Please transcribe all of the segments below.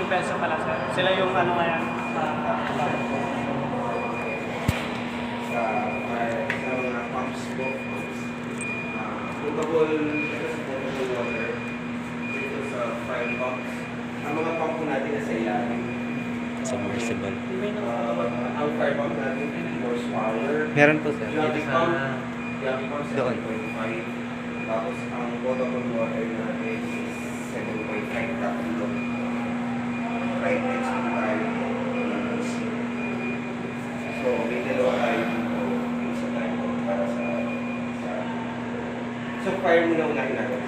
depensa pala sir. Sila yung ano ngayon. Sa mga pumps po. Potable, ito sa potable water. Dito sa fire pumps. Ang mga pump po natin nasa ilalim. Submersible. Ang fire pump natin, 3 horsepower. Meron po sir. Jockey pump, jockey pump Doon. 7.5. Tapos ang potable water natin is 7.5 tatlo. Right next to tayo. So, may dalawa tayo dito. Isa tayo para sa so, fire muna unahin natin.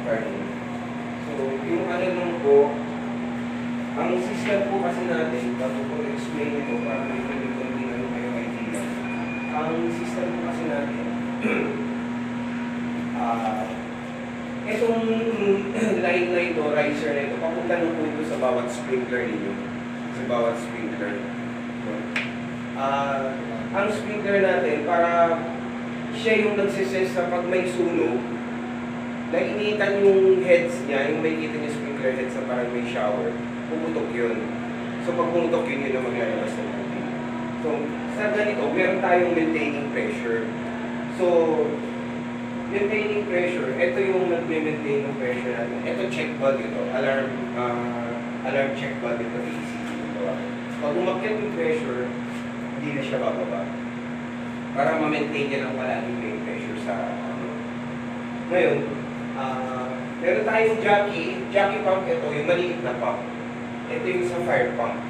Fire muna. So, yung ano nung po, ang system po kasi natin, bago ko explain ito para may hindi ano kayo idea. Ang system po kasi natin, itong line na ito, riser na ito, papunta nyo po ito sa bawat sprinkler ninyo. Sa bawat sprinkler. So, ang sprinkler natin, para siya yung nagsisense na pag may sunog, nainitan yung heads niya, yung may kita niya sprinkler heads na parang may shower, pumutok yun. So pag pumutok yun, yun ang maglalabas ng tubig. So sa ganito, meron tayong maintaining pressure. So, maintaining pressure, ito yung nag-maintain ng pressure natin. Ito check valve ito, alarm check valve ito, AC. Pag umakyat yung pressure, hindi na siya bababa. Para ma-maintain niya lang palagi yung pressure sa Ngayon, meron tayong jockey pump ito, yung maliit na pump. Ito yung sa fire pump.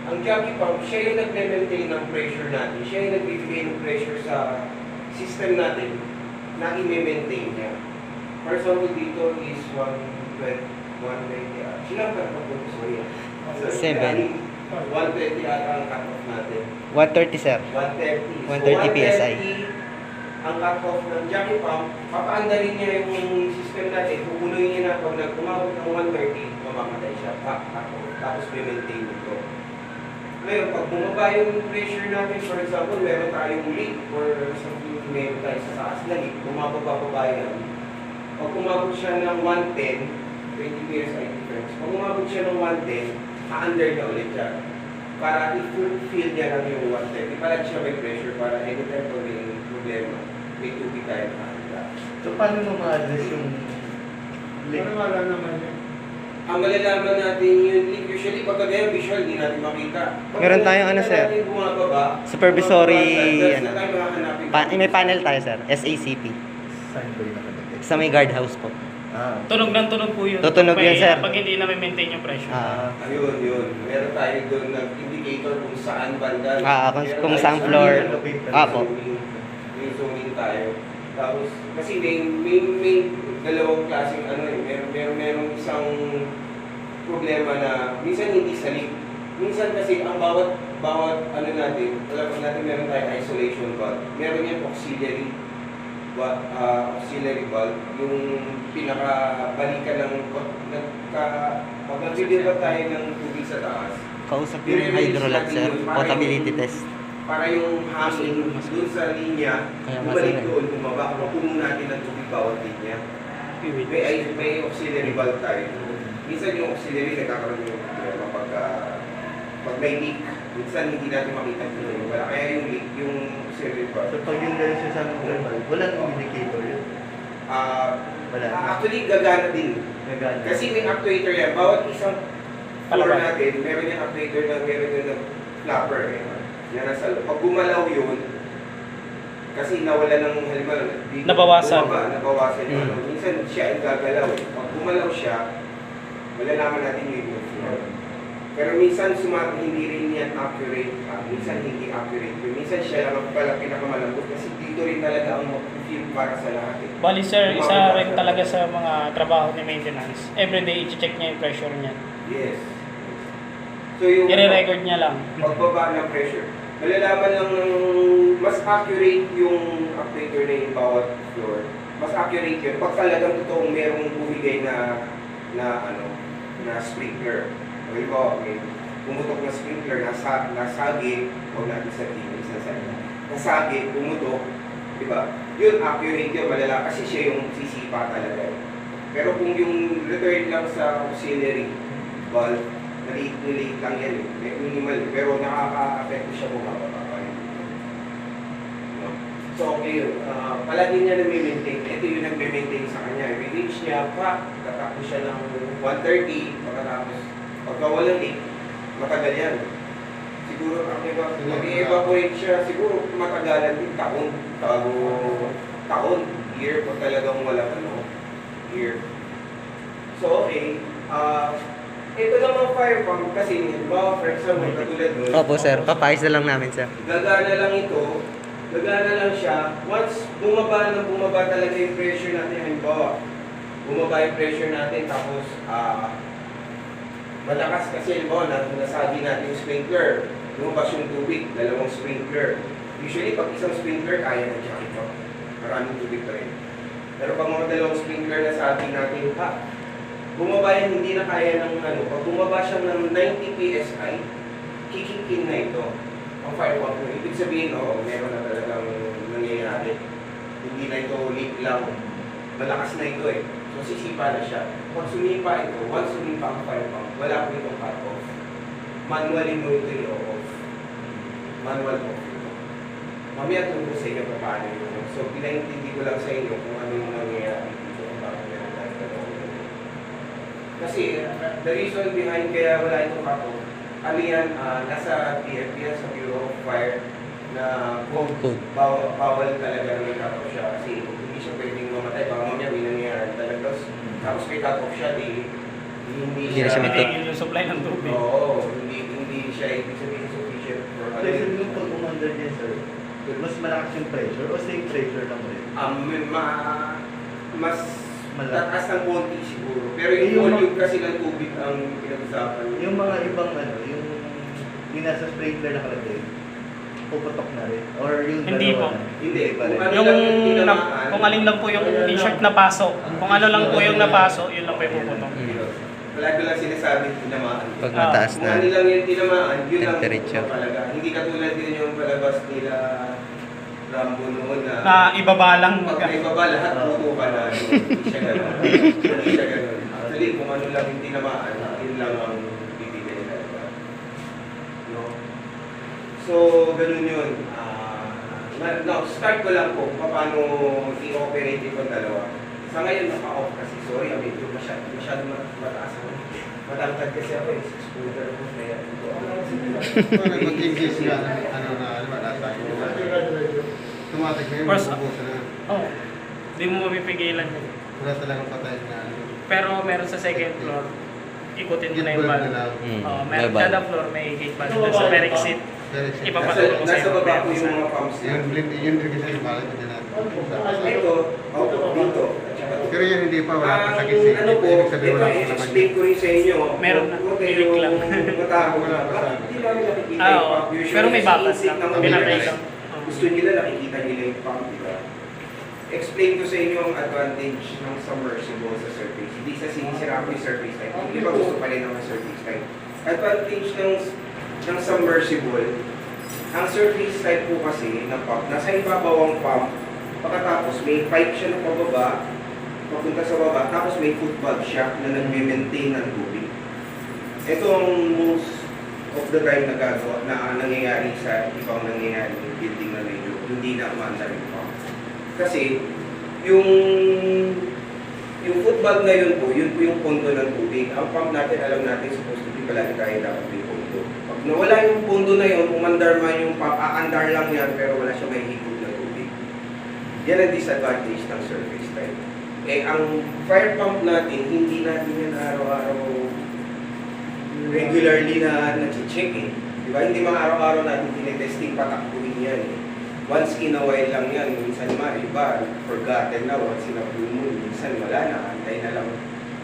Ang jockey pump, siya yung nag-maintain ng pressure natin. Siya yung nagbibigay ng pressure sa system natin na i-maintain niya. For example, dito is 120. Silang cut-off po, sorry. 7. 120 ata ang cut-off natin. 130 sir. 130. 130 PSI. Ang cut-off ng jockey pump, papaandarin niya yung system natin. Pupunuin niya na pag nag-umabot ng 130, mamamatay siya. Tapos may-maintain ito. Ngayon, pag bumaba yung pressure natin, for example, meron tayong leak or meron tayo sa taas na leak, bumababa yan. Pag umabot siya ng 110, 20 PSI difference, pag umabot siya ng 110, ha-under na ulit siya. Para i-fulfill niya lang yung 110. Ipalag siya may pressure para anytime pag may problema, may tubig tayo nakakita. So, paano mo ma-address yung leak? Pero wala naman yun. Ang malalaman natin yung leak, usually pagka ganyan visual, hindi natin makita. Meron tayong ano, sir? Supervisory, ano. May panel tayo sir, SACP. Saan ba yung nakalagay? Sa may guardhouse po. Tunog ng tunog po yun. Tutunog yun, sir. Pag hindi na maintain yung pressure. Ayun. Meron tayo doon nag-indicator kung saan banda. Kung saan floor. Po. May zoning tayo. Tapos, kasi may dalawang klaseng ano eh. Merong isang problema na minsan hindi sa leak. Minsan kasi ang bawat ano natin, alam natin meron tayong isolation valve. Meron yan auxiliary valve, yung pinakabalikan ng pag nag-deliver tayo ng tubig sa taas. Kausap yung hydrolat sir, potability test. Para yung hangin dun sa linya, Kaya bumalik masarap. doon, bumaba, mapuno natin ng tubig bawat linya. May auxiliary valve tayo. Minsan yung auxiliary nagkakaroon yung problema pag may leak. Minsan hindi natin makita kung wala. Kaya yung leak, yung auxiliary valve. So, pag yung ganun siya sa thermal, wala nang indicator yun. Wala. Actually, gagana din. Nagana. Kasi may actuator yan. Bawat isang floor Palabas. natin, meron yung actuator na meron yung flapper. Yan nasa loob. Pag gumalaw yun, kasi nawala ng halimbawa, Nabawasan. Nabawasan yung ano. Minsan siya ang gagalaw. Pag gumalaw siya, malalaman natin yung floor. Pero minsan hindi rin yan accurate. Minsan hindi accurate. Minsan siya lang pala pinakamalambot kasi dito rin talaga ang mag-feel para sa lahat. Bali sir, isa rin talaga sa mga trabaho ni maintenance. Everyday, i-check niya yung pressure niya. Yes. So yung I-record niya lang. pagbaba ng pressure. Malalaman lang ng mas accurate yung actuator na yung bawat floor. Mas accurate yun pag talagang totoong merong bumigay na sprinkler. Okay po, may pumutok na sprinkler, nasagi, huwag natin sabihin, nasagi, pumutok, di ba? Yun, accurate yun, malala, kasi siya yung sisipa talaga. Pero kung yung return lang sa auxiliary valve, maliit lang yan eh. Minimal eh. Pero nakaka-affect siya bumababa pa rin. No? So okay yun. Palagi niya nami-maintain. Ito yung nagme-maintain sa kanya. I-reach niya pa, tatapos siya ng 130, pagkatapos pagka walang leak, matagal yan. Siguro mag-evaporate siya, siguro matagalan din taon, year, kung talagang walang year. So okay, ito namang fire pump kasi, halimbawa for example, katulad nun. Opo sir, papayos na lang namin sir. Gagana lang siya. Once bumaba talaga yung pressure natin, halimbawa, bumaba yung pressure natin, tapos malakas kasi, halimbawa, nasagi natin yung sprinkler, lumabas yung tubig, dalawang sprinkler. Usually, pag isang sprinkler, kaya na jacket pa. Maraming tubig pa rin. Pero pag mga dalawang sprinkler na sabi natin, bumaba yan, hindi na kaya ng pag bumaba siya ng 90 PSI, kikikin na ito. Ang fire pump mo. Ibig sabihin, meron na talagang nangyayari. Hindi na ito leak lang. Malakas na ito eh. So sisipa na siya. Pag sumipa ito, once sumipa ang fire pump, wala po itong cut off. Manually mo ito i-off. Manual off ito. Mamaya tungkol sa inyo kung paano yun. So pinaintindi ko lang sa inyo kung ano yung nangyayari dito. Kasi the reason behind kaya wala itong cut off, ano yan, nasa BFP yan sa Bureau of Fire na code. Bawal talaga na may cut off siya kasi hindi siya pwedeng mamatay. Baka mamaya may nangyayari talaga. Tapos may cut off siya, hindi na siya Tigil yung supply ng tubig. Oo, hindi siya ibig sabihin sufficient for So, sabi yung pag-commander niya, sir, mas malakas yung pressure o same pressure lang rin? Mas Malaki. tataas ng konti siguro. Pero yung volume kasi ng tubig ang pinag-usapan. Yung mga ibang yung nasa sprinkler nakalagay, puputok na rin? Or yung Hindi dalawa po. na? Hindi. pa rin. Ano Yung lang yung tinamaan? kung alin lang po yung in-short na paso. Kung ano lang po yung napaso, yun lang po yung puputok. Palagi lang sinasabi tinamaan. Pag mataas Kung na. ano lang yung tinamaan, yun lang Temperature. talaga. Hindi katulad din yung palabas nila Rambo noon na Ibaba lang. pag may baba lahat puto ka na. Hindi siya gano'n. Hindi siya gano'n. Actually, kung ano lang yung tinamaan, yun lang ang bibigay talaga. No? So, ganun yun. Start ko lang po kung paano i-operate itong dalawa. Sa ngayon, naka-off kasi. Sorry, medyo masyadong mataas ako. Matangkad kasi ako eh. Scooter ko na yan. Mag-English nga, nasa automatic na yun, Course, mabubusa na. Oo. Hindi mo mapipigilan yun. Wala talagang patay na. Pero meron sa second floor, ikutin mo na yung Gate valve. valve na lang. Oo, may meron valve. kada floor may gate valve. Doon sa per exit, Very simple. ipapatulog ko sa Nasa iyo. baba ko yung mga pumps Yun, na. yun rin kasi yung balik ko din natin. Ito, dito. Pero yan hindi pa, wala pa sakit siya. Ano po, Ibig sabihin ito wala pa naman i-explain ko rin sa inyo. Meron na. Huwag Bilik lang. matakot Wala pa sa Hindi namin nakikita Ah, yung oo. pump. Usually, Pero may sa batas insect lang. ng Pinatay mga lang. gusto nila nakikita nila yung pump, di ba? Explain ko sa inyo ang advantage ng submersible sa surface. Hindi sa sinisira ko yung surface type. Yung iba gusto pa rin ng surface type. Advantage ng submersible, ang surface type po kasi ng pump, nasa ibabaw ang pump, pagkatapos may pipe siya na pababa, papunta sa baba, tapos may foot valve siya na nag-maintain ng tubig. Ito ang most of the time nagagawa na nangyayari sa ibang nangyayari yung building na medyo hindi na umanda rin pump. Kasi yung foot valve na yun po yung pondo ng tubig. Ang pump natin, alam natin, supposed to be palagi tayo dapat may pondo. Pag nawala yung pondo na yun, umandar man yung pump, aandar lang yan, pero wala siya may higop na tubig. Yan ang disadvantage ng surface type. Ang fire pump natin, hindi natin yan araw-araw regularly na nag-check eh. Diba? Hindi mga araw-araw natin tinetesting patakbuhin yan eh. Once in a while lang yan, minsan iba, forgotten na, once in a blue moon, minsan wala na, antay na lang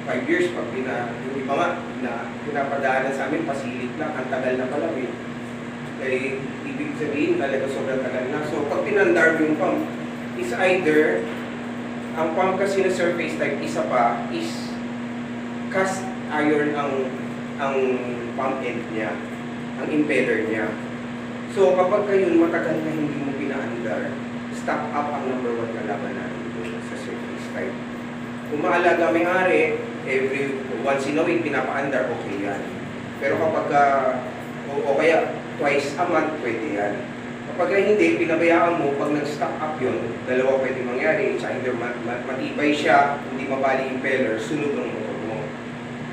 5 years pag yung iba nga, na pinapadaanan sa amin, pasilit lang, ang tagal na pala eh. Kaya ibig sabihin talaga sobrang tagal na. So pag pinandar yung pump, is either, ang pump kasi na surface type, isa pa, is cast iron ang pump end niya, ang impeller niya. So kapag kayo matagal na hindi mo pinaandar, stock up ang number 1 kalaban natin dito sa surface type. Kung maalaga may-ari, every once in a week, pinapaandar, okay yan. Pero kapag, o kaya twice a month, pwede yan. Kapag hindi, pinabayaan mo, pag nag-stock up yun, dalawa pwede mangyari. It's either matibay siya, hindi mabali yung impeller, sunog ang motor mo.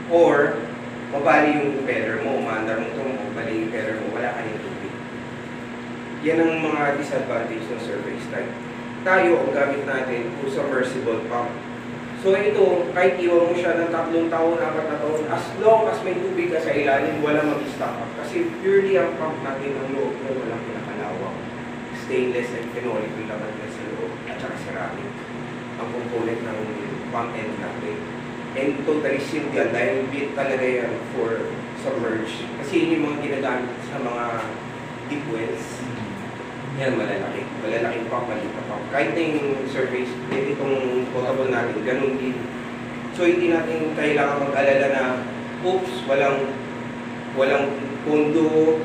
Or, mabali yung impeller mo, umaandar motor mo, mabali yung impeller mo, wala ka yung tubig. Yan ang mga disadvantage ng surface type. Tayo, ang gamit natin, kung submersible pump. So ito, kahit iwan mo siya ng 3 taon, 4 na taon, as long as may tubig ka sa ilalim, wala mag-stock up. Kasi purely ang pump natin ang loob mo, walang pinakalawak. Stainless and phenolic yung laman na sa loob, at saka ceramic. Ang component ng pump end natin. And totally sealed yan, dahil built talaga yan for submerge. Kasi yun yung mga ginagamit sa mga deep wells. Yan, malalaki. Malalaking pump, maliit na pump. Kahit na yung surface, itong potable natin, ganun din. So, hindi natin kailangan mag-alala na, oops, walang pondo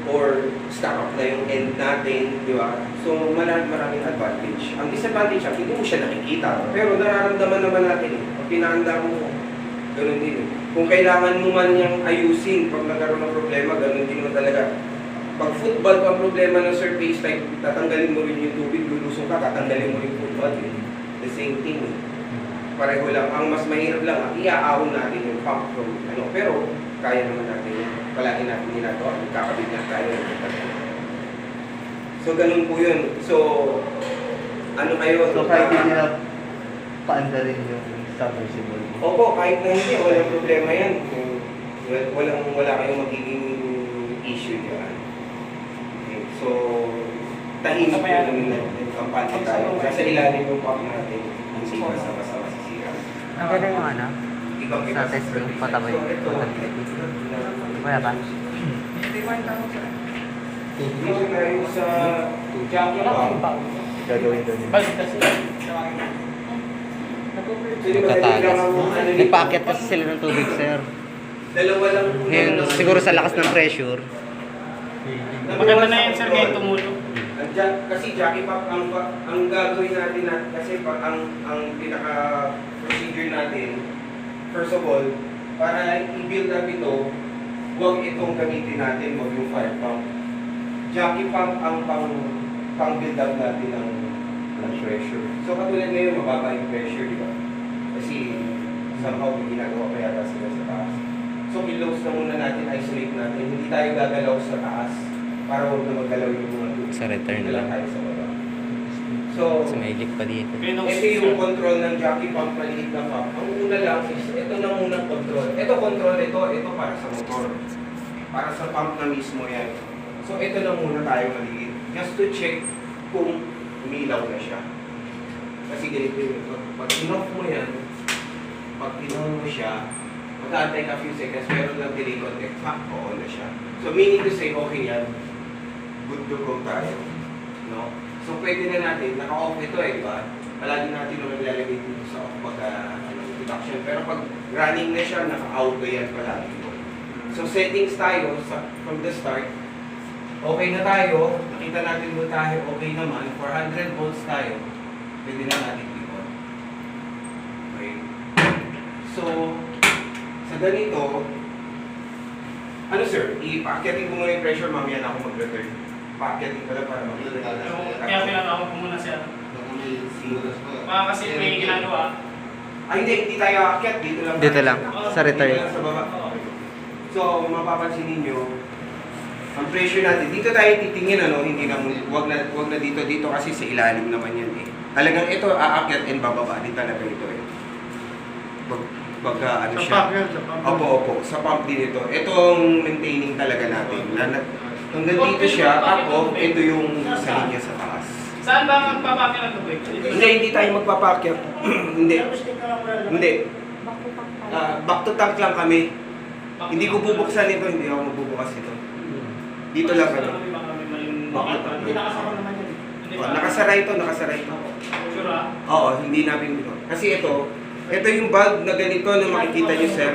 or stock up na yung end natin, di ba? So, maraming advantage. Ang disadvantage, hindi mo siya nakikita. Pero nararamdaman naman natin, pag pinahanda mo, ganun din. Kung kailangan mo man niyang ayusin, pag nagkaroon ng problema, ganun din mo talaga. Pag football pa ang problema ng surface type, tatanggalin mo rin yung tubig, lulusong ka, tatanggalin mo rin football. The same thing. Pareho lang. Ang mas mahirap lang, iaahon natin yung pump from, pero kaya naman natin yun. Palagi natin ginagawa, kakabit na tayo. So, ganun po yun. So, ano kayo? So kahit hindi na paanda rin yung submersible. Opo, kahit na hindi, walang problema yan. Wala kayong magiging issue dyan. So, tahimik po namin natin. Kampante tayo. Nasa ilalim yung pump natin. Hindi basta-basta masisira. Ang ganda yung ano? Ibang-iba Sa testing, patabay. So, ito. Wala ba? Dito tayo sa Jackie Pump. Gagawin doon yun. Balik kasi. Nagtatagas. Nagpaakyat kasi sila ng tubig, sir. Dalawa lang. Ngayon, siguro sa lakas ng pressure. Maganda na yan, sir, ngayon tumulo. Kasi Jackie Pump, ang gagawin natin kasi ang pinaka procedure natin, first of all, para i-build up ito, huwag itong gamitin natin, huwag yung fire pump. Jackie Pump ang pang-build up natin ng pressure. So katulad ngayon, mababa yung pressure, di ba? Kasi somehow may ginagawa pa yata sila sa taas. So i-close na muna natin, isolate natin. Hindi tayo gagalaw sa taas para huwag na magalaw yung mga tubig. Sa return Dito lang lang. tayo sa baba. So, So may leak pa dito. ito yung control ng Jackie Pump, maliit na pump. Ang una lang is, ito na munang control. Ito control, ito para sa motor. Para sa pump na mismo yan. So ito na muna tayo maliit. Just to check kung umilaw na siya. Kasi ganito yun. Pag in-off mo yan, pag in-on mo siya, mag-aantay ka few seconds, meron lang delay contact, on na siya. So meaning to say, okay yan. Good to go tayo. No? So pwede na natin, naka-off ito di ba? Palagi natin naman nilalagay dito sa off pag deduction. Pero pag running na siya, naka-auto yan palagi. So settings tayo from the start. Okay na tayo, nakita natin mo tayo, okay naman. 400 volts tayo, pwede na natin i-on. Okay. So, sa ganito, ano sir, i-packetting ko muna yung pressure, mamaya na ako mag-return. Packetting ko lang para makita. Kaya pinatawag ko muna siya. Kasi may ginagawa. Ay hindi tayo aakyat, dito lang. Dito lang, sa return. Dito lang sa baba. So, mapapansin ninyo, ang pressure natin, dito tayo titingin, hindi na, wag na dito kasi sa ilalim naman yan eh. Talagang ito, aakyat and bababa din talaga ito eh. Pagka ano siya. Opo, sa pump din ito. Itong maintaining talaga natin. Hanggang dito siya, off, ito yung sa linya sa taas. Saan ba magpapakil ang tubig? Hindi tayo magpapakyat. Hindi. Back to tank lang kami. Hindi ko bubuksan ito, hindi ako magbubukas ito. Dito lang kami. Hindi nakasama naman yan. Nakasara ito. Sure ah? Oo, hindi namin ito. Kasi ito yung valve na ganito na makikita nyo, sir.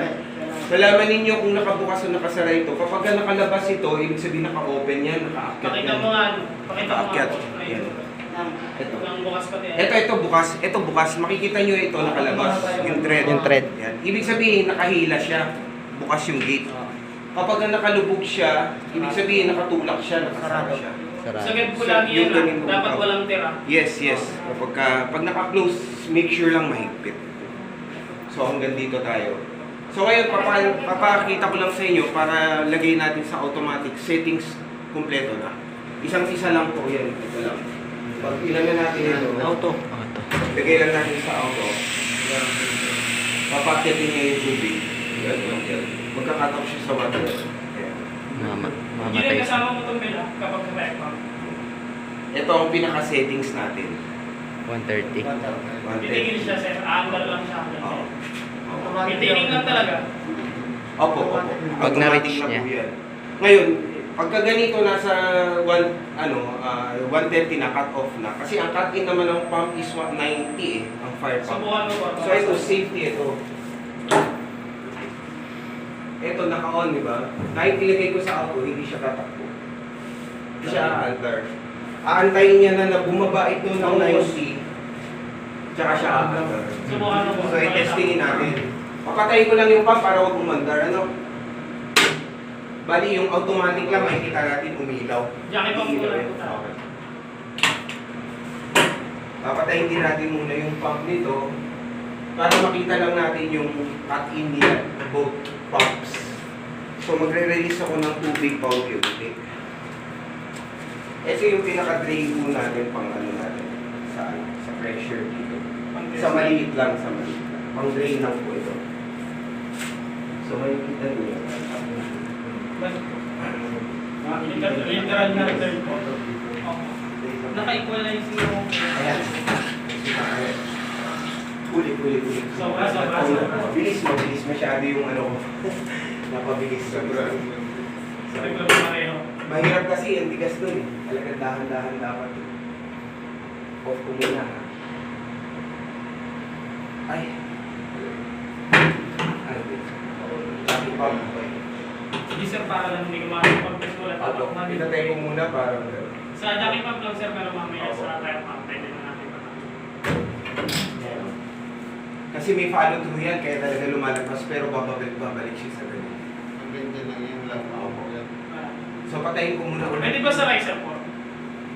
Malaman ninyo kung nakabukas o nakasara ito. Kapag nakalabas ito, ibig sabihin naka-open yan, naka-akyat Pakita yan. mo nga. Pakita mo nga. Naka-akyat. po. Yan. Ito. Ang bukas pati. Ito bukas. Ito bukas. Makikita nyo ito nakalabas. Yung thread. Yung thread. Yan. Ibig sabihin, nakahila siya. Bukas yung gate. Kapag nakalubog siya, ibig sabihin nakatulak siya, nakasara siya. Sarado. So, get ko lagi Yung yan. ganito. Dapat walang tira. Yes. Pag naka-close, make sure lang mahigpit. So hanggang dito tayo. So ngayon, papakita ko lang sa inyo para lagay natin sa automatic settings kumpleto na. Isang-isa lang po yan. Ito lang. Pag ilagay natin ito, Auto. lagay lang natin sa auto. Papakyatin niya yung tubig. Yan. Magka-cut off siya sa water. Yan. Hindi Mamatay rin siya. kasama mo itong bila kapag sa back pump. Ito ang pinaka-settings natin. 130. Titigil siya, sir. Aandar lang siya. Oo. Titigil lang talaga. Opo. Pag na-reach Automatic niya. po yan. Ngayon, pagka ganito nasa 130 na, cut off na. Kasi ang cut in naman ng pump is 190 ang fire pump. Subukan mo ba? So ito, safety ito. Ito, naka-on, di ba? Kahit ilagay ko sa auto, hindi siya tatakbo. Hindi siya aandar. Aantayin niya na bumaba ito ng 90, tsaka siya aandar. Subukan mo ba? So, i-testingin natin. Papatayin ko lang yung pump para huwag umandar, ano? Bali, yung automatic lang, makikita natin umilaw. Jackie pump ko lang po tayo. Okay. Papatayin din natin muna yung pump nito para makita lang natin yung cut-in nila, both pumps. So, magre-release ako ng tubig paulit-ulit. Ito yung pinaka-drain po natin pang ano natin sa pressure dito. Sa maliit lang. Pang drain lang po ito. So, makikita niyo. Literal na return po. Naka-equalize yung... Ayan. Huli. Sobra. Mabilis masyado yung ano ko. Napabilis. Sabi ko pareho. Mahirap kasi yung tigas dun eh. Talagang dahan-dahan dapat. Off ko muna ha. Ay. Ano din? Laki pa. Hindi sir, para lang hindi ko makakapag-test ko lang. Ato, pinatay ko muna para Sa Jackie pump lang sir, pero mamaya sa fire pump, pwede na natin pa. kasi may follow through yan, kaya talaga lumalabas pero babalik siya sa ganun. Ang ganyan lang yun lang. Opo. So patayin ko muna ulit. Pwede ba sa riser po?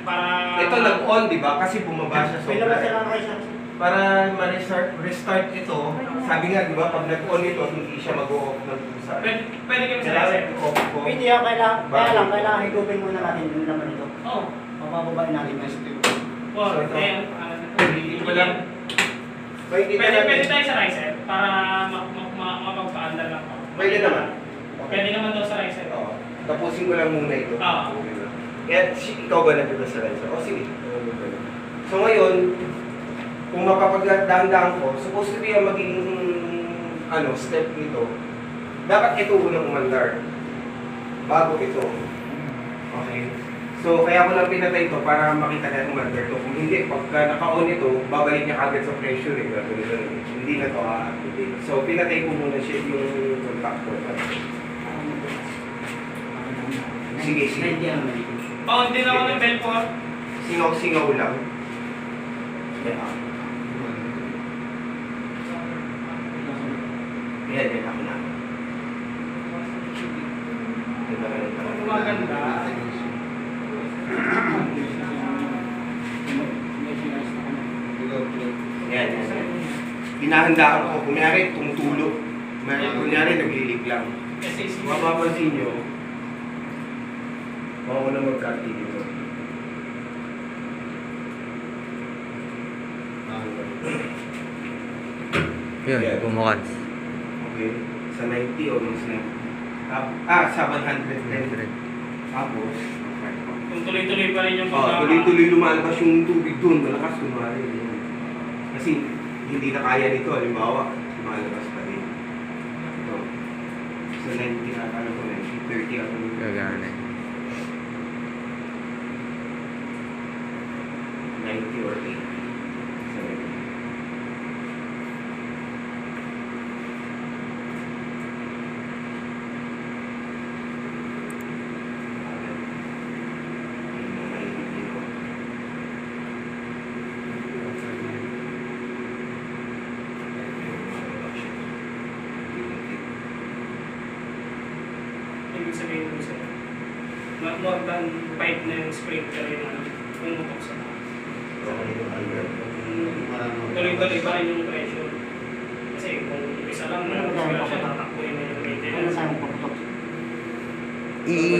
Para... Ito nag-on, di ba? Kasi bumaba siya May labas siya sobra. ng riser. Para ma-restart ito, sabi nga, di ba, pag nag-on ito, hindi siya mag-off ng pusa. Pwede kami sa riser. off ko. Pwede yan, kailangan higupin muna natin yung laman ito. Oo. Papababain natin yan. Wow, So, ito. ayan. Hindi ko lang. Pwede tayo sa riser para mapagpaandar lang po. Pwede naman. Pwede naman daw sa riser. Oo. Tapusin ko lang muna ito. Oo. Kaya, ikaw ba nagpita sa riser? O sige. So ngayon, kung mapapagdahan-dahan ko, supposed to be ang maging step nito, dapat ito unang umandar. Bago ito. Okay. So, kaya ko lang pinatay ito para makita na umandar ito. Kung hindi, pagka naka-on ito, babalik niya kagad sa pressure. Hindi na ito activate. So, pinatay ko muna siya yung contactor. Sige. Oo, hindi na ako ng bell po. Singaw-singaw lang. Yan. Yan ako na. Maganda. Yan. Hinahandaan ko. Kunyari, tumutulo. Kunyari, naglilig lang. Mapapansin nyo, mauna mag-cut dito. Yun, bumukan. Okay. Sa 90 o sa 110. Tapos, Kung tuloy-tuloy pa rin yung tuloy-tuloy lumalabas yung tubig doon, malakas kumari. Kasi hindi na kaya nito, halimbawa, lumalabas pa rin. Ito. Sa 90 na, ano ko 90, 30 ako. Gagana. 90 or 80. Sa 90. ibig sabihin ko sa'yo. More than 5 na yung sprinkler yung ano, pumutok sa taas. Tuloy-tuloy pa rin yung pressure. Kasi kung isa lang na siya, tatakbuhin na yung Ano maintenance. sa puputok?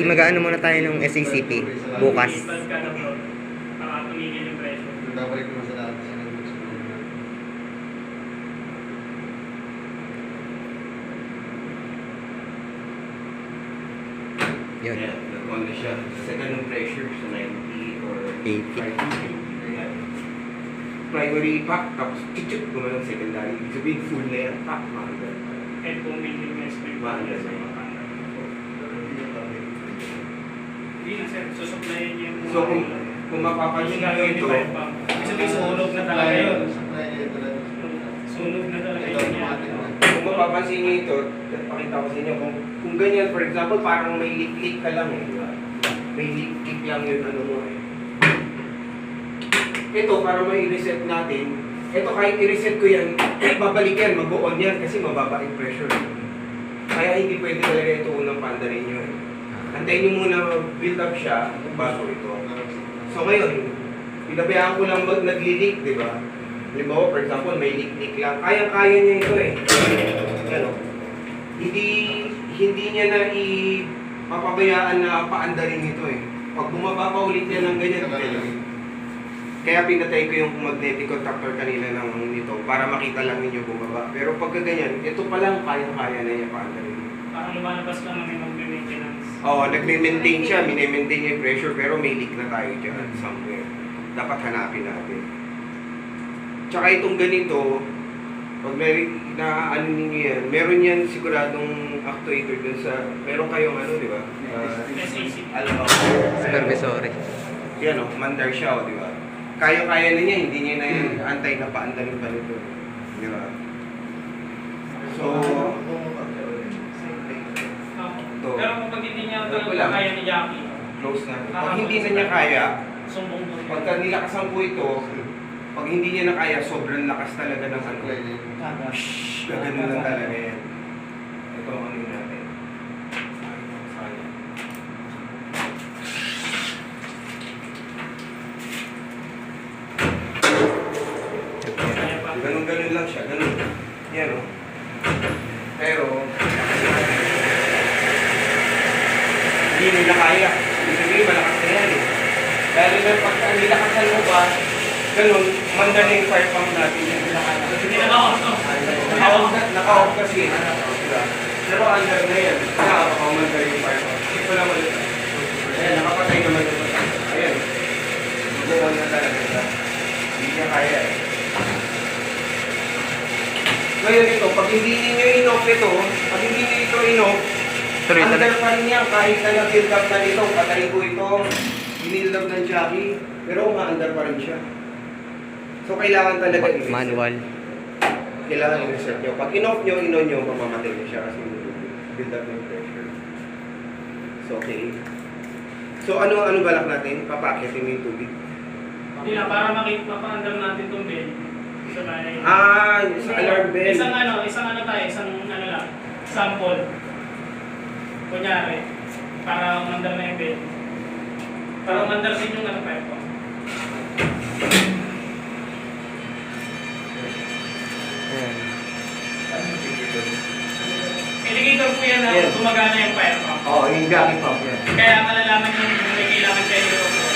Mag-ano muna tayo ng SACP bukas. Ibad ka na bro, para tumigil yung pressure. Babalik naman sa lahat sa nag-explore. Yun. Ayan, nag-on na siya. Sa ganung pressure, sa 90 or 80. 5. Ayan. Primary pack, tapos chuchuk, gumalang secondary. Ibig sabihin, full na yan, pack, mahagal. Kahit kung maintenance na yung Mahagal sa na mga yan. pangal. Hindi na sir, susuplayin niya yung So, kung mapapansin yung nyo gagawin ni ito, Fire Pump. Ibig sabihin, sunog na talaga yun. Supply niya talaga. Sunog na talaga Ito, yun automatic yan. na. kung mapapansin nyo ito, pakita ko sa inyo, kung ganyan, for example, parang may leak-leak ka lang eh, di ba? May leak-leak lang yun, ano mo eh. Ito, para mai-reset natin, ito kahit i-reset ko yan, babalik yan, mag-on yan, kasi mababa yung pressure. Kaya hindi pwede talaga ito unang pandarin nyo eh. Antayin nyo muna build up siya, bago ito. So ngayon, pinabayaan ko lang nag-leak, di ba? Halimbawa, for example, may leak-leak lang. Kaya-kaya niya ito eh. Ano? Hindi niya na mapabayaan na paandarin ito eh. Pag bumaba pa ulit yan ng ganyan, kaya pinatay ko yung magnetic contactor kanina ng nito para makita lang ninyo bumaba. Pero pagka ganyan, ito pa lang kaya-kaya na niya paandarin. Parang lumalabas lang na may mag-maintenance. Oo, nagme-maintain siya, mini-maintain niya yung pressure, pero may leak na tayo dyan somewhere. Dapat hanapin natin. Tsaka itong ganito, pag may ano ninyo yan, meron yan siguradong actuator dun sa, meron kayong ano, di ba? SAC. Supervisory. Yan o, mandar siya o, di ba? Kaya-kaya na niya, hindi niya na yung antay na paandarin pa nito. Di ba? So, ito, Pero kapag hindi niya Wala. talaga kaya ni Jackie, close na. Pag hindi na niya kaya, sumbong mo. pagka nilakasan ko ito, pag hindi niya na kaya, sobrang lakas talaga ng ano. Gaganon lang talaga yan. Ito ang ano natin. Sayang. Kaya pa. Ganun lang siya, ganun. Yan o. Pero, hindi nila kaya. Ibig sabihin, malakas na yan eh. Lalo na pag nilakasan mo ba, ganun, manda na yung fire pump natin. Hindi na naka-off kasi. Diba? Pero under na yan. Nakapaka-manda yung fire pump. Hindi ko lang ulit. Ayan, nakapatay naman yung fire pump. Ayan. Gawin na talaga siya. Hindi niya kaya eh. Ngayon ito, pag hindi niyo in-off ito, pag hindi niyo ito in-off, under pa rin yan, kahit na nag-build up na ito, patay ko ito, in-build up ng Jackie, pero ma-under pa rin siya. So, kailangan talaga i-reset. Manual. Kailangan i-reset nyo. Pag in-off nyo, in-on nyo, mamamatay nyo siya kasi build up ng pressure. So, okay. So, ano balak natin? Papakitin mo yung tubig. Hindi na, para mapa-under natin itong bell. Sabay. Sa alarm bell. Isang ano tayo, isang ano lang, sample. Kunyari, para umandar na yung bell. Para umandar din yung ano pa ito. Indicator po yan na Yes. gumagana yung fire pump. Oo, yung Jackie pump yan. Kaya malalaman yung kung may kailangan kayo o wala.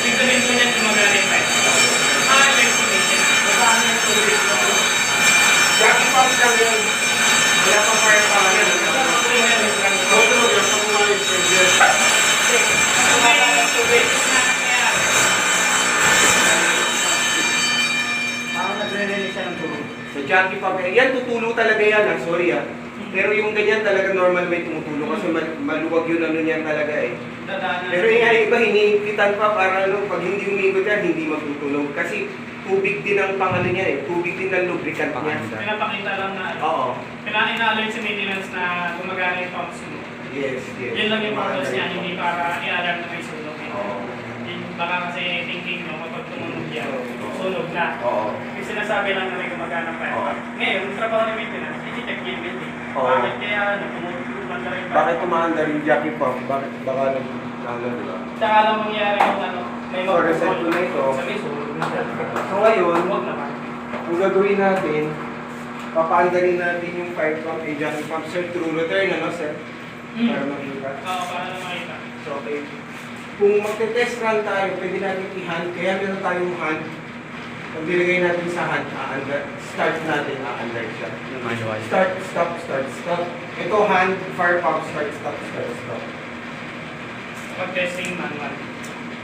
Ibig sabihin po niyan gumagana yung fire pump. Electromation. Nasaan yung tubig? Jackie pump lang yun. Wala pang fire pump yan. Tutulog yung pag-umalis sa Diyos. Parang nagre-release siya ng tubig. Sa Jackie pump yan, tutulo talaga yan. Sorry ah. Pero yung ganyan talaga normal may tumutulo kasi maluwag yun ano niyan talaga eh. Pero yung iba hinihigitan pa para ano, pag hindi umigot yan, hindi magtutulog. Kasi tubig din ang pangano niya eh. Tubig din ang lubricant niya. Pinapakita lang na Oo. pinaka-alert sa maintenance na gumagana yung pumps mo. Yes, yes. Yun lang yung purpose niya, hindi para i-alarm na may sunog. Oo. Baka kasi thinking mo kapag tumunog yan. Oo. sunog na. Oo. Yung sinasabi lang na may gumagana pa. Oo. Ngayon, yung trabaho ng maintenance, i-check niya yung building. Oo. Bakit kaya tumutulungan na rin ba? Bakit umaandar yung jockey pump? Bakit baka di ba? Tsaka lang mangyari yung ano, may So, reset ko na ito. Sa may sunog na. So ngayon, Huwag naman. ang gagawin natin, papaandarin natin yung fire pump and jockey pump. Sir, through return, ano sir? Para makita. Oo, para na makita. So, okay. Kung magte-test run tayo, pwede natin i-hand. Kaya meron tayong hand. Pag nilagay natin sa hand, aandar. Start natin, aandar siya. Manual. Start, stop, start, stop. Ito hand, fire pump, start, stop, start, stop. Pag-testing manual.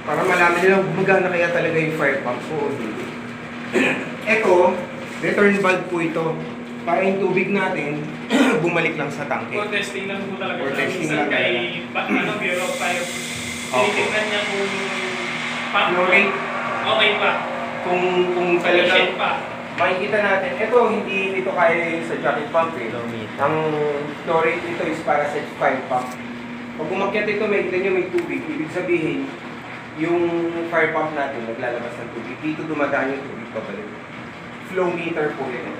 Para malaman nila gumagana kaya talaga yung fire pump. Oo, hindi. Ito, return valve po ito. Para yung tubig natin, bumalik lang sa tangke. For testing lang po talaga. For siya. testing Minsan lang kay Bureau of Fire, Opo. tinitignan niya kung pump Flow rate. okay pa. Kung Efficient talagang pa. makikita natin, ito hindi nito kaya sa jacket pump eh. Ang flow rate nito is para sa fire pump. Pag umakyat ito, may kita nyo may tubig. Ibig sabihin, yung fire pump natin naglalabas ng tubig. Dito dumadaan yung tubig pabalik. Flow meter po yun.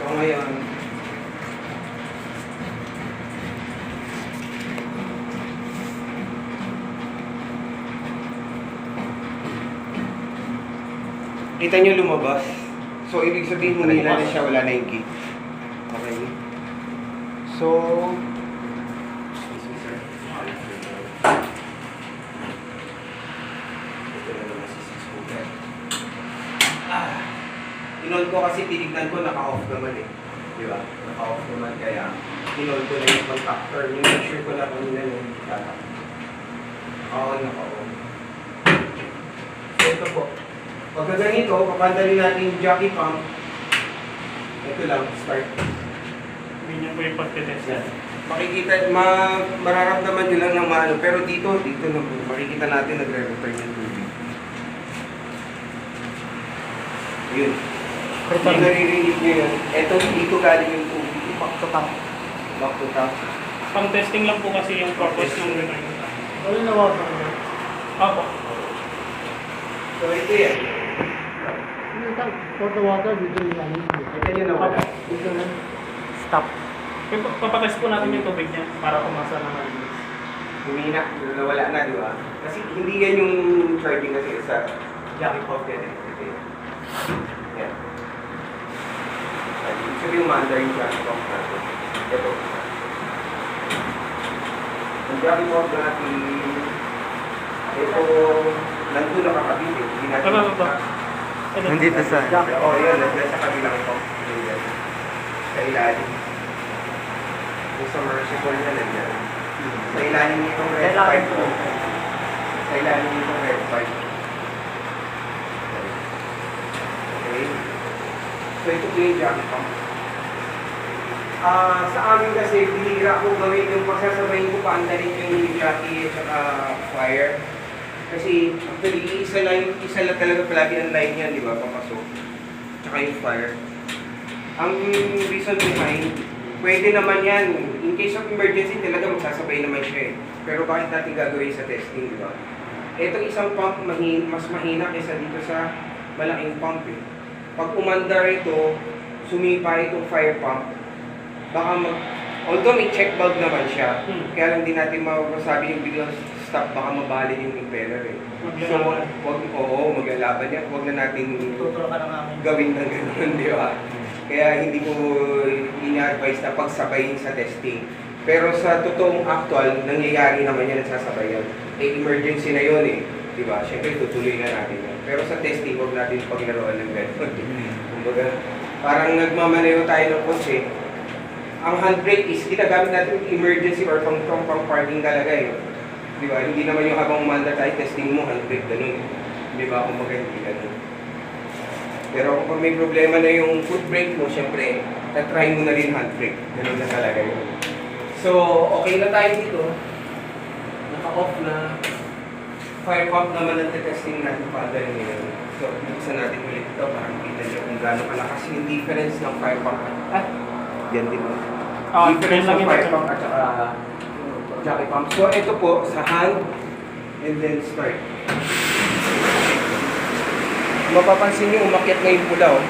So ngayon, kita nyo lumabas. So, ibig sabihin mo nila na siya, wala na yung key. Okay. So, excuse me, sir. Ito na naman si 6 cooker. Inol ko kasi tinignan ko, naka-off naman eh. Di ba? Naka-off naman, kaya inol ko na yung contactor. Yung make-sure ko na kanina yung data. Oo, naka-off. So, ito po. Pagka ganito, papandalin natin yung jockey pump. Ito lang, start. Ganyan po yung pag-test. Yan. Makikita, mararamdaman nyo lang ng maano. Pero dito na po, makikita natin nagre-return yung tubig. Yun. Kung naririnig nyo yun, eto dito galing yung tubig. Back to top. Back to top. Pang-testing lang po kasi yung purpose ng return. Wala na wag na. Opo. So ito yan. For the water, dito yung ano. Ito nyo na wala. Dito na. Stop. Papatest po natin yung tubig niya para kumasa naman. Humina, nawala na, di ba? Kasi hindi yan yung charging kasi sa jockey pump yan. Ito yan. Yan. Ibig sabihin umanda yung jockey pump natin. Ito. Ang jockey pump natin, ito, nandun nakakabit eh. Hindi natin Nandito sa... Oo, yan. Nandun sa kabilang pump. Yan. Sa ilalim. Yung submersible niya nandiyan. Sa ilalim nitong red pipe po. Sa ilalim nitong red pipe. Okay. So ito po yung jockey pump. Sa amin kasi, binihira ko gawin yung pagsasabayin ko paandarin yung jockey at saka fire. Kasi actually, isa lang talaga palagi ang line yan, di ba? Papasok. Tsaka yung fire. Ang reason behind, pwede naman yan. In case of emergency, talaga magsasabay naman siya eh. Pero bakit natin gagawin sa testing, di ba? Itong isang pump, mas mahina kaysa dito sa malaking pump eh. Pag umandar ito, sumipa itong fire pump, baka although may check valve naman siya, kaya lang din natin masasabi yung biglang stop, baka mabalin yung impeller eh. So, maglalaban yan. Huwag na natin Tuturo ka ng amin. gawin ng gano'n, di ba? Kaya hindi ko ina-advise na pagsabayin sa testing. Pero sa totoong actual, nangyayari naman yan at sasabayan. Eh, emergency na yun eh. Di ba? Siyempre, tutuloy na natin yan. Pero sa testing, huwag natin paglaruan ng gano'n. Kumbaga, parang nagmamaneho tayo ng kotse. Ang handbrake is ginagamit natin emergency or pang parking talaga eh. Di ba? Hindi naman yung habang umanda tayo, testing mo, handbrake, ganun. Di ba? Kung hindi ganun. Pero kung may problema na yung foot brake mo, syempre, na-try mo na rin handbrake. Ganun na talaga yun. So, okay na tayo dito. Naka-off na. Fire pump naman ang testing natin pa dahil ngayon. So, buksan natin ulit ito para makita nyo kung gaano kalakas yung difference ng fire pump. Yan din mo. Difference ng fire pump at saka jockey pump. So, ito po sa hand and then start. mapapansin niyo umakyat na yung pula, oh.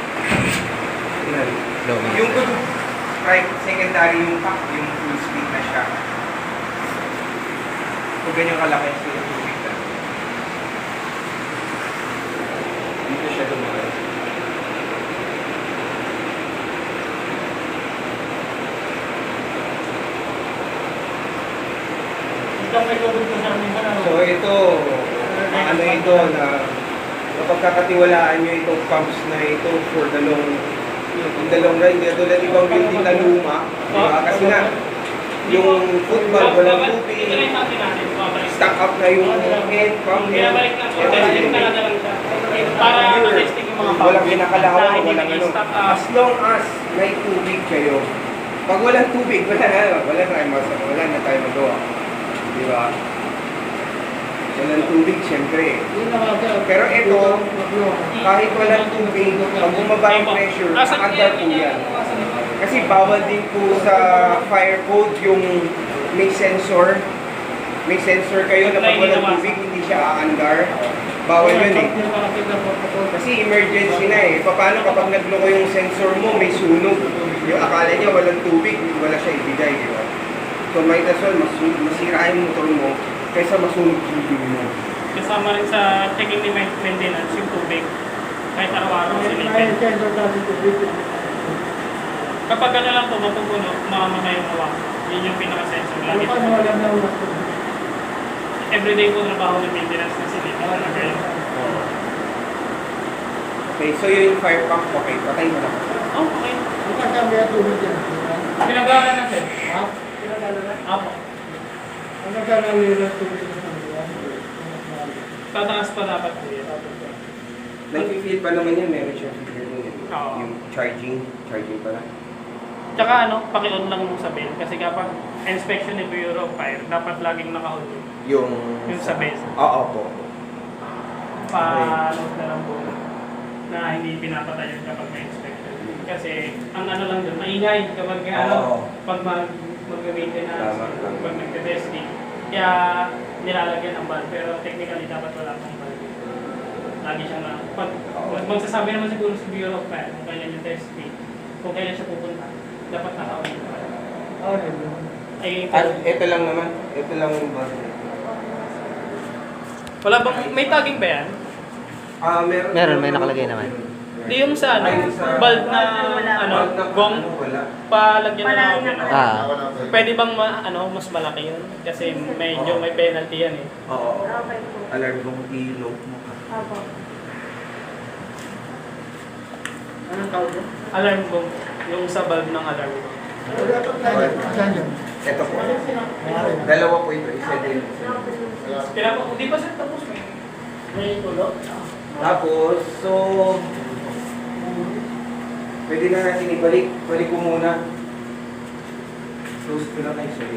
Yan. Low. Yung good, right, secondary yung pack, yung full speed na siya. Kung ganyan kalaki, yung tubig na. Dito siya dumaan. Ikaw may tubig ko sa amin ano? So ito, ano ito na mapagkakatiwalaan nyo itong pumps na ito for the long run. Hindi tulad ibang building na luma. Diba? Kasi nga, yung football walang Ito na tubig, yung natin natin. Babalik. stack up na yung head pump. Binabalik na. Ito Testing na lang siya. Para ma-testing yung mga walang kinakalawan, Na hindi walang ano. nag-stock up. As long as may tubig kayo, pag walang tubig, wala na tayo magawa. Di ba? Walang tubig, syempre. Pero ito, kahit walang tubig, pag bumaba yung pressure, aandar po yan. Kasi bawal din po sa fire code yung may sensor. May sensor kayo na pag walang tubig, hindi siya aandar. Bawal yun eh. Kasi emergency na eh. Paano kapag nagloko yung sensor mo, may sunog. Yung akala niya walang tubig, wala siya ibigay, di ba? So might as well masira yung motor mo kaysa masunog yung tubig mo. Kasama rin sa checking ni maintenance yung tubig. Kahit araw-araw silitin. Kapag ano lang po, mapupuno, makamatay yung hawa. Yun yung pinaka-sensor lagi. Everyday po trabaho ng maintenance na silitin talaga yun. Okay, so yung fire pump, okay, patay mo na. Oh, okay. Pinagawa natin. Ha? Apo. Tataas pa dapat po yan. Nag-feel pa naman yan, meron siyang figure yun. Oo. Yung charging pala. Tsaka ano, paki-on lang mo sa bill. Kasi kapag inspection ni Bureau of Fire, dapat laging naka-on Yung sa base. Oo po. Pa-load na lang po na hindi pinapatay yun kapag may inspection. Kasi ang ano lang doon, maingay kapag pag mag-maintenance, Tama. pag nagte-testing. Kaya nilalagyan ng valve, pero technically dapat wala pang valve. Lagi siyang na, pag magsasabi naman siguro sa Bureau of Fire kung kailan yung testing, kung kailan siya pupunta, dapat naka-on yung valve. Ay, Ito lang naman. Ito lang yung bus. wala bang, may tagging ba yan? Meron, may nakalagay naman. Di yung sa ano, valve na ano, gong, Wala. palagyan na lang ako. Ah, Pwede bang mas malaki yun? Kasi medyo may penalty yan eh. Oo. Okay po. Alarm kung i-load mo ka. Opo. Anong tawag yun? Alarm gong, yung sa valve ng alarm gong. Saan yun? Ito po. Dalawa po ito. Isa din. Hindi pa sir tapos eh. May tulo? Tapos, so... Pwede na natin ibalik. Balik ko muna. Close ko lang kayo. Sorry.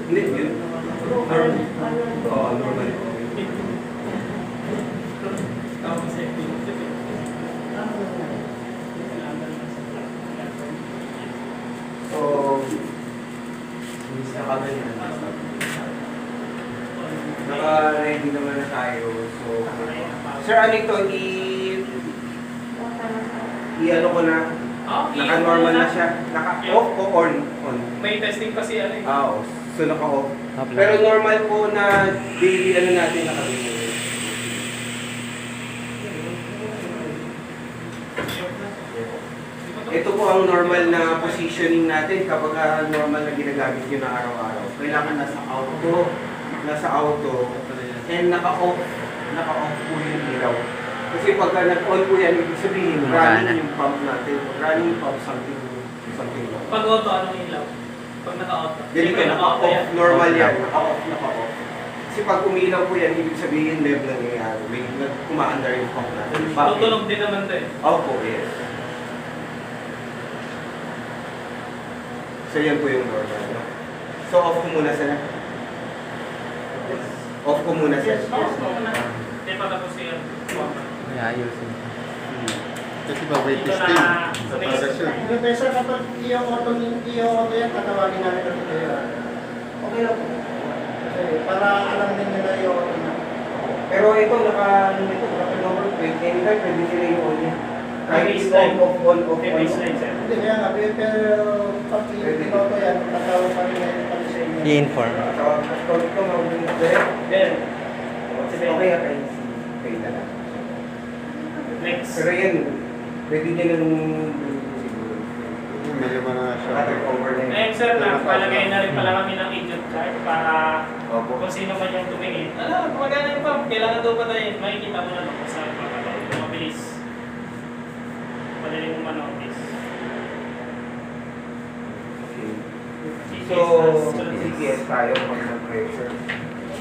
Hindi, yun. Normal. Oo, normal. Tapos eh. So, sa kami naka-ready naman na tayo. So, sir, ano ito? I-ano ko na? Naka-normal na siya. Naka-off o on? On. May testing kasi ano eh. Oo. So, naka-off. apply. Pero normal po na daily ano natin naka-ready. Ito po ang normal na positioning natin kapag normal na ginagamit nyo na araw-araw. Kailangan nasa auto, and naka-off po yung ilaw. Kasi pagka nag-on po yan, ibig sabihin, running yung pump natin. Running yung pump, something lang. Pag auto, anong ilaw? Pag naka-auto. Ganito, naka-off, normal yan, naka-off. Kasi pag umilaw po yan, ibig sabihin, level na nangyayari. May kumaandar yung pump natin. Bakit? Tutunog din naman to eh. Opo, yes. So yan po yung normal. No? So off ko muna sila. Off ko muna sila. Hindi pa tapos yan. Ayusin. Kasi ba may Ito testing? na, Sa parasyon. Hindi, pero kapag i-auto yan, tatawagin namin kasi kayo. Okay lang po. Kasi para alam din nila i-auto na Pero ito, naka-number plate. Anytime, pwede sila i-on niya. Kahit May i-on, off, on, off, May on. baseline, sir. Hindi, kaya nga, pero pag pinoto yan, tatawag pa rin yan pag sa inyo. I-inform. So, ito, mawagin ko eh. Then, Okay, okay. Okay na lang. next. Pero yan, pwede niya nang May naman na siya. Nakatake over na yun. Ngayon, sir, napalagay na rin pala kami ng agent chart para Opo. kung sino man yung tumingin. Ano, gumagana yung pump. Kailangan daw pa tayo. Makikita mo na kung saan papatay. Mabilis. Madali mo manotice. So, GPS CPS tayo pag pressure.